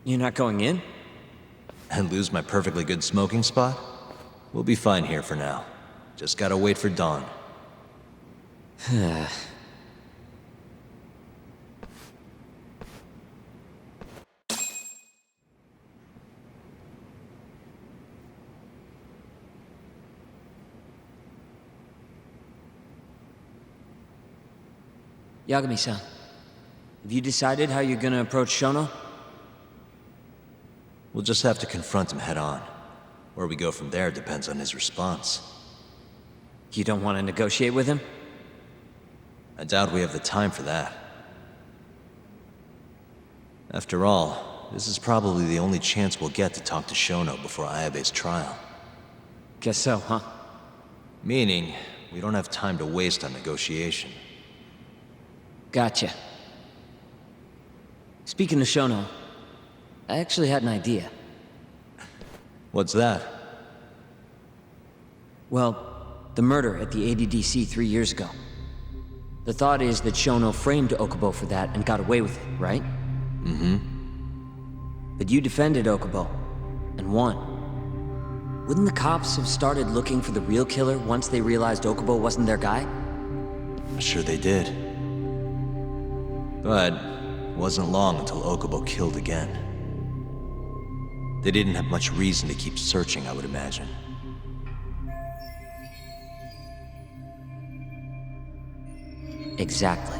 You're not going in? And lose my perfectly good smoking spot? We'll be fine here for now. Just gotta wait for dawn. Yagami-san, have you decided how you're gonna approach Shono? We'll just have to confront him head on. Where we go from there depends on his response. You don't want to negotiate with him? I doubt we have the time for that. After all, this is probably the only chance we'll get to talk to Shono before Ayabe's trial. Guess so, huh? Meaning, we don't have time to waste on negotiation. Gotcha. Speaking of Shono, I actually had an idea. What's that? Well, the murder at the ADDC 3 years ago. The thought is that Shono framed Okubo for that and got away with it, right? Mm-hmm. But you defended Okubo, and won. Wouldn't the cops have started looking for the real killer once they realized Okubo wasn't their guy? Sure they did. But it wasn't long until Okubo killed again. They didn't have much reason to keep searching, I would imagine. Exactly.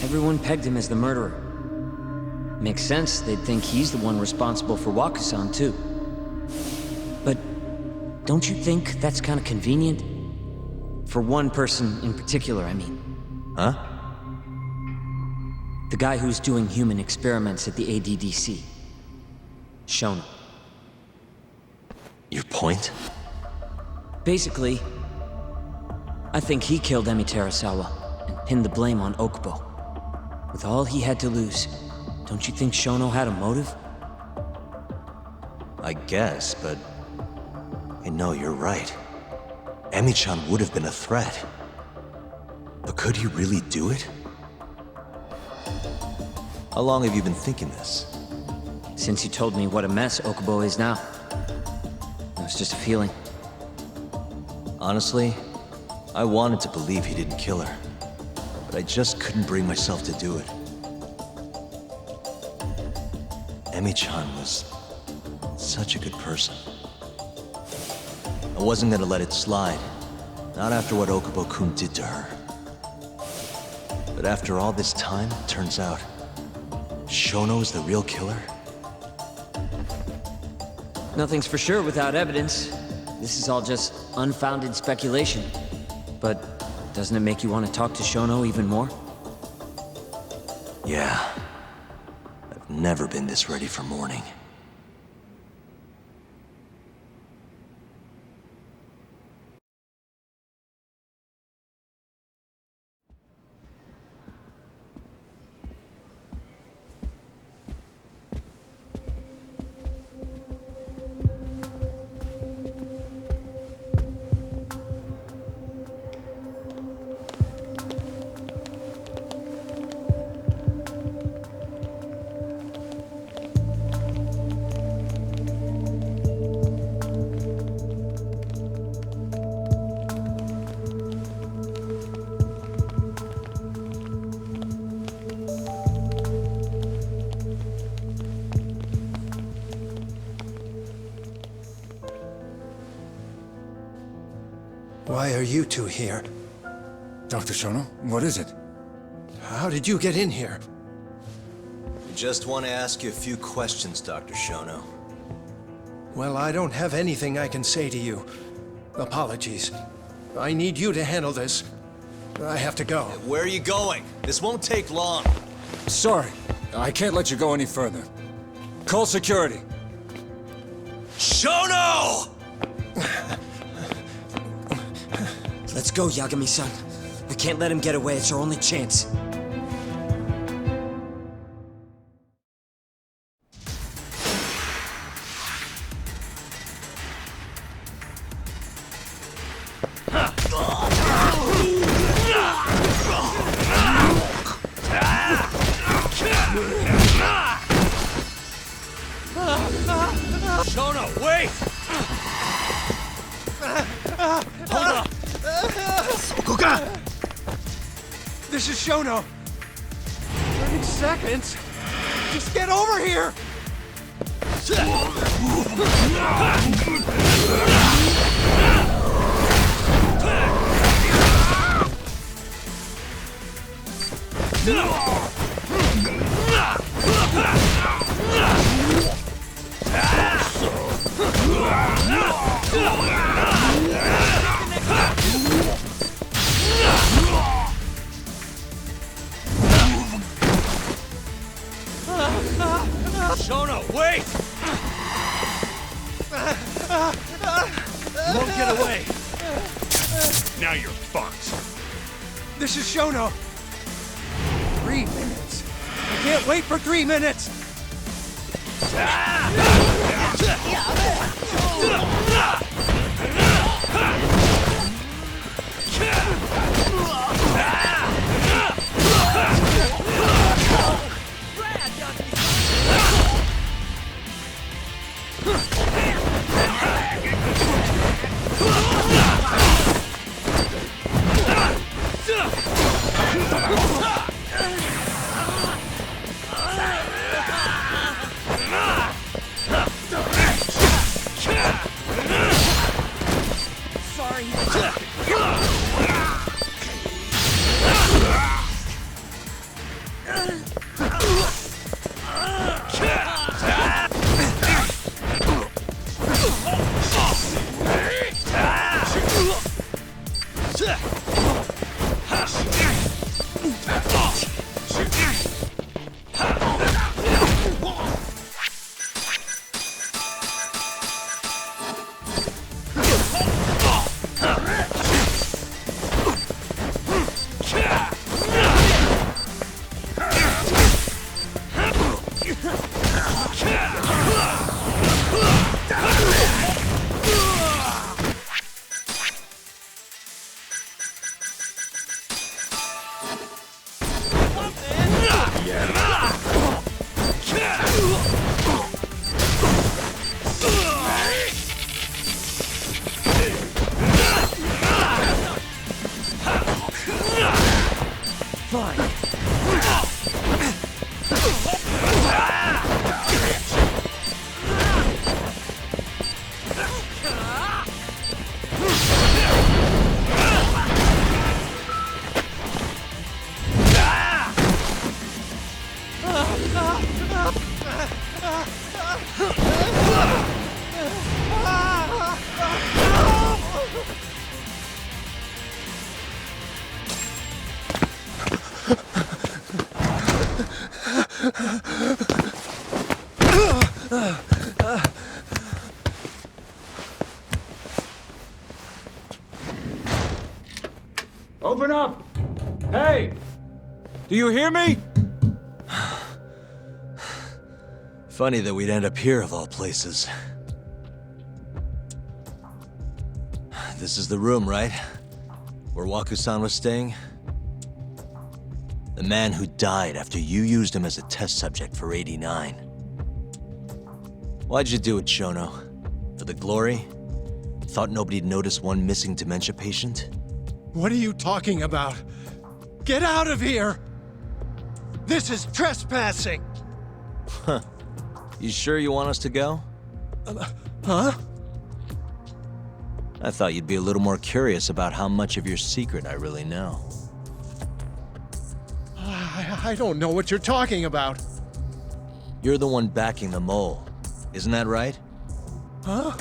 Everyone pegged him as the murderer. Makes sense, they'd think he's the one responsible for Wakusan, too. But don't you think that's kind of convenient? For one person in particular, I mean. Huh? The guy who's doing human experiments at the ADDC. Shono. Your point? Basically, I think he killed Emi Terasawa and pinned the blame on Okubo. With all he had to lose, don't you think Shono had a motive? I guess, but... Hey, no, you're right. Emi-chan would have been a threat. But could he really do it? How long have you been thinking this? Since you told me what a mess Okubo is now. It was just a feeling. Honestly, I wanted to believe he didn't kill her. But I just couldn't bring myself to do it. Emi-chan was such a good person. I wasn't gonna let it slide. Not after what Okubo-kun did to her. But after all this time, it turns out Shono is the real killer? Nothing's for sure without evidence. This is all just unfounded speculation. But doesn't it make you want to talk to Shono even more? Yeah. I've never been this ready for morning. Why are you two here? Dr. Shono, what is it? How did you get in here? We just want to ask you a few questions, Dr. Shono. Well, I don't have anything I can say to you. Apologies. I need you to handle this. I have to go. Where are you going? This won't take long. Sorry, I can't let you go any further. Call security. Shono! Let's go, Yagami-san. We can't let him get away, it's our only chance. Shono, wait! Hold up! This is Shono. 30 seconds. Just get over here. Shono, wait! You won't get away. Now you're fucked. This is Shono. 3 minutes. I can't wait for 3 minutes. Open up! Hey! Do you hear me? Funny that we'd end up here of all places. This is the room, right? Where Waku-san was staying? The man who died after you used him as a test subject for 89. Why'd you do it, Shono? For the glory? Thought nobody'd notice one missing dementia patient? What are you talking about? Get out of here! This is trespassing! Huh. You sure you want us to go? Huh? I thought you'd be a little more curious about how much of your secret I really know. I don't know what you're talking about. You're the one backing the mole. Isn't that right? Huh?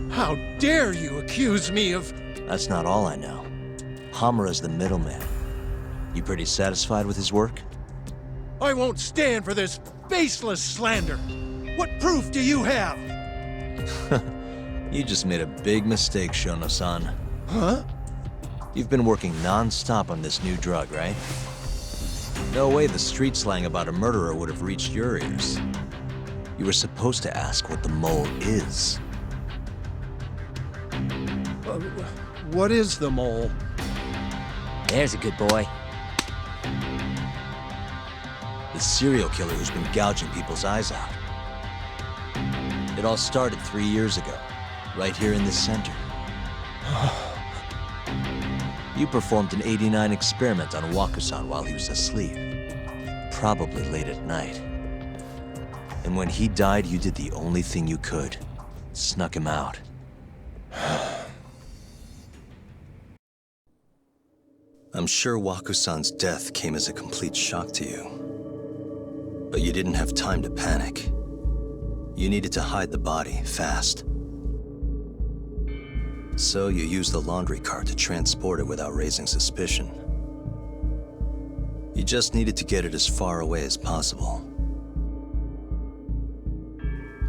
How dare you accuse me of... That's not all I know. Hamura's the middleman. You pretty satisfied with his work? I won't stand for this baseless slander. What proof do you have? You just made a big mistake, Shono-san. Huh? You've been working non-stop on this new drug, right? No way the street slang about a murderer would have reached your ears. You were supposed to ask what the mole is. What is the mole? There's a good boy. The serial killer who's been gouging people's eyes out. It all started 3 years ago, right here in this center. You performed an '89 experiment on Waku-san while he was asleep. Probably late at night. And when he died, you did the only thing you could. Snuck him out. I'm sure Waku-san's death came as a complete shock to you. But you didn't have time to panic. You needed to hide the body fast. So you used the laundry cart to transport it without raising suspicion. You just needed to get it as far away as possible.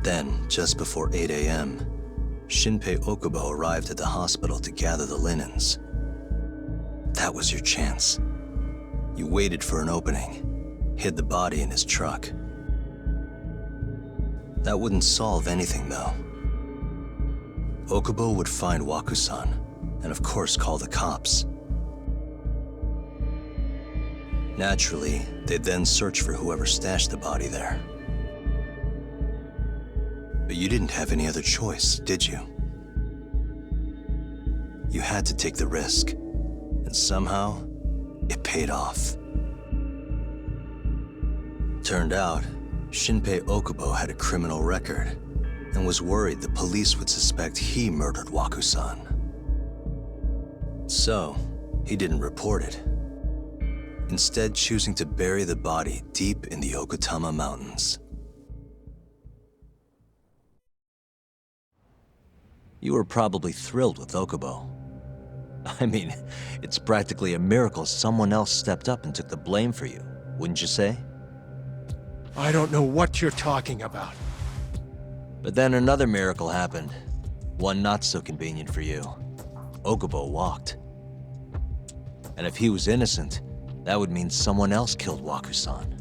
Then, just before 8 a.m., Shinpei Okubo arrived at the hospital to gather the linens. That was your chance. You waited for an opening, hid the body in his truck. That wouldn't solve anything, though. Okubo would find Waku-san, and of course call the cops. Naturally, they'd then search for whoever stashed the body there. But you didn't have any other choice, did you? You had to take the risk, and somehow, it paid off. Turned out, Shinpei Okubo had a criminal record, and was worried the police would suspect he murdered Waku-san. So, he didn't report it, instead choosing to bury the body deep in the Okutama Mountains. You were probably thrilled with Okubo. I mean, it's practically a miracle someone else stepped up and took the blame for you, wouldn't you say? I don't know what you're talking about. But then another miracle happened. One not so convenient for you. Okubo walked. And if he was innocent, that would mean someone else killed Waku-san.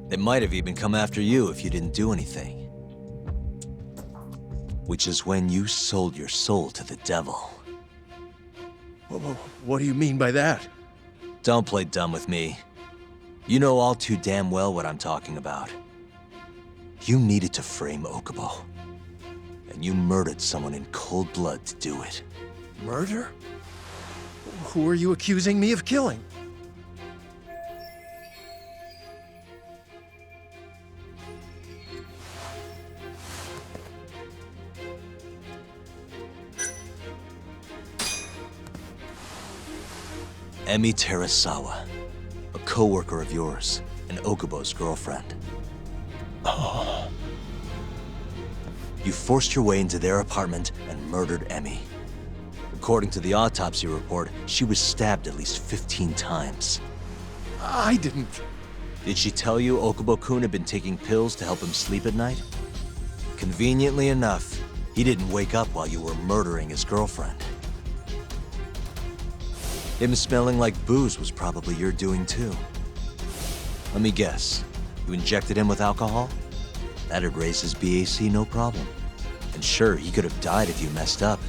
They might have even come after you if you didn't do anything. Which is when you sold your soul to the devil. What do you mean by that? Don't play dumb with me. You know all too damn well what I'm talking about. You needed to frame Okubo. And you murdered someone in cold blood to do it. Murder? Who are you accusing me of killing? Emi Terasawa, a co-worker of yours, and Okubo's girlfriend. Oh. You forced your way into their apartment and murdered Emi. According to the autopsy report, she was stabbed at least 15 times. I didn't. Did she tell you Okubo-kun had been taking pills to help him sleep at night? Conveniently enough, he didn't wake up while you were murdering his girlfriend. Him smelling like booze was probably your doing too. Let me guess, you injected him with alcohol? That'd raise his BAC no problem. And sure, he could have died if you messed up,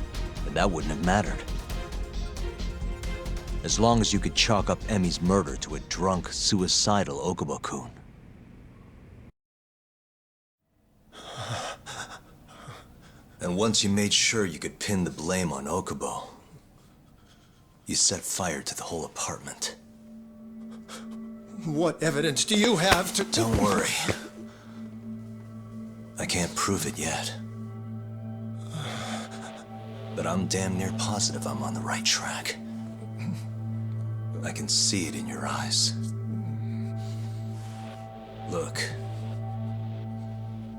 but that wouldn't have mattered. As long as you could chalk up Emi's murder to a drunk, suicidal Okubo-kun. And once you made sure you could pin the blame on Okubo, you set fire to the whole apartment. What evidence do you have to... Don't worry. I can't prove it yet. But I'm damn near positive I'm on the right track. I can see it in your eyes. Look,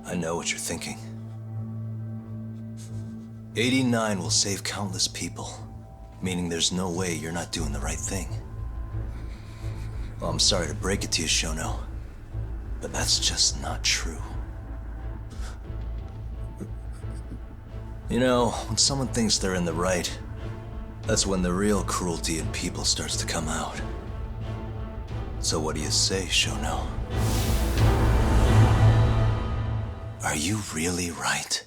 I know what you're thinking. 89 will save countless people, meaning there's no way you're not doing the right thing. Well, I'm sorry to break it to you, Shono, but that's just not true. You know, when someone thinks they're in the right, that's when the real cruelty in people starts to come out. So what do you say, Shono? Are you really right?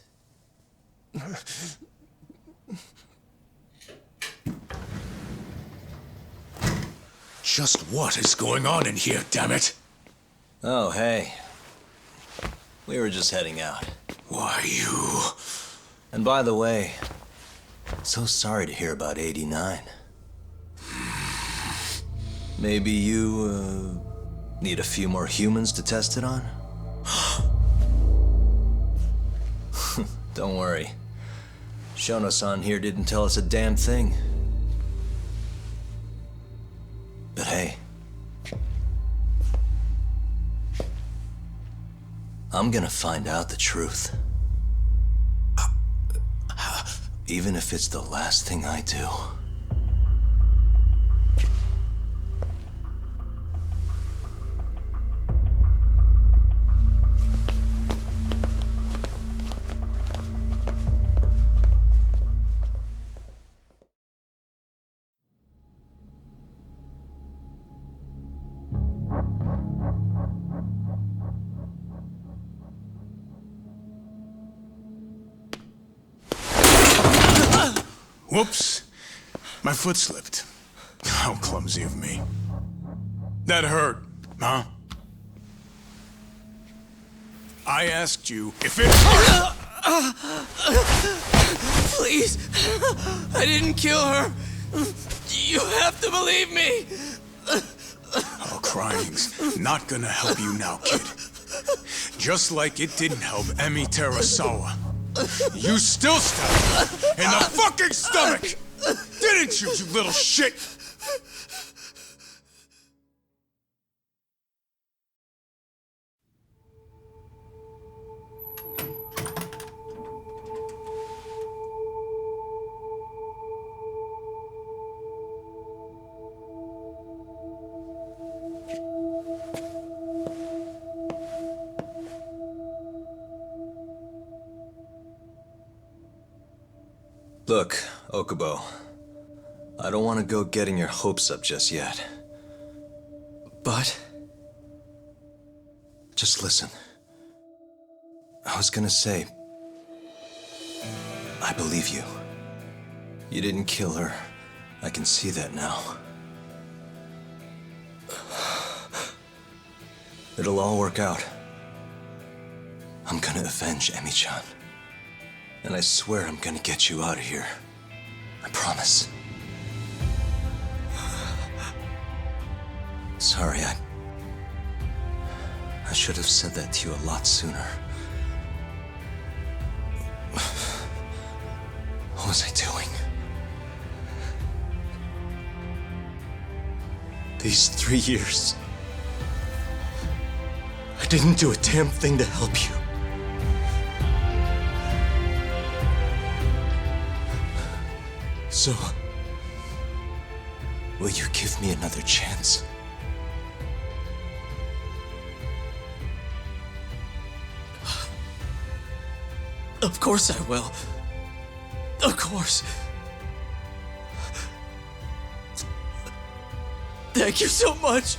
Just what is going on in here, damn it? Oh, hey. We were just heading out. Why, you... And by the way, so sorry to hear about 89. Maybe you, need a few more humans to test it on? Don't worry. Shono-san here didn't tell us a damn thing. But hey, I'm gonna find out the truth. Even if it's the last thing I do. Whoops. My foot slipped. How clumsy of me. That hurt, huh? I asked you if it hurt! Please! I didn't kill her! You have to believe me! Oh, crying's not gonna help you now, kid. Just like it didn't help Emi Terasawa. You still stabbed her in the fucking stomach! Didn't you, you little shit? Look, Okubo, I don't want to go getting your hopes up just yet. But... just listen. I was gonna say... I believe you. You didn't kill her. I can see that now. It'll all work out. I'm gonna avenge Emi-chan. And I swear I'm gonna get you out of here. I promise. Sorry, I should have said that to you a lot sooner. What was I doing? These 3 years, I didn't do a damn thing to help you. So, will you give me another chance? Of course I will. Of course. Thank you so much.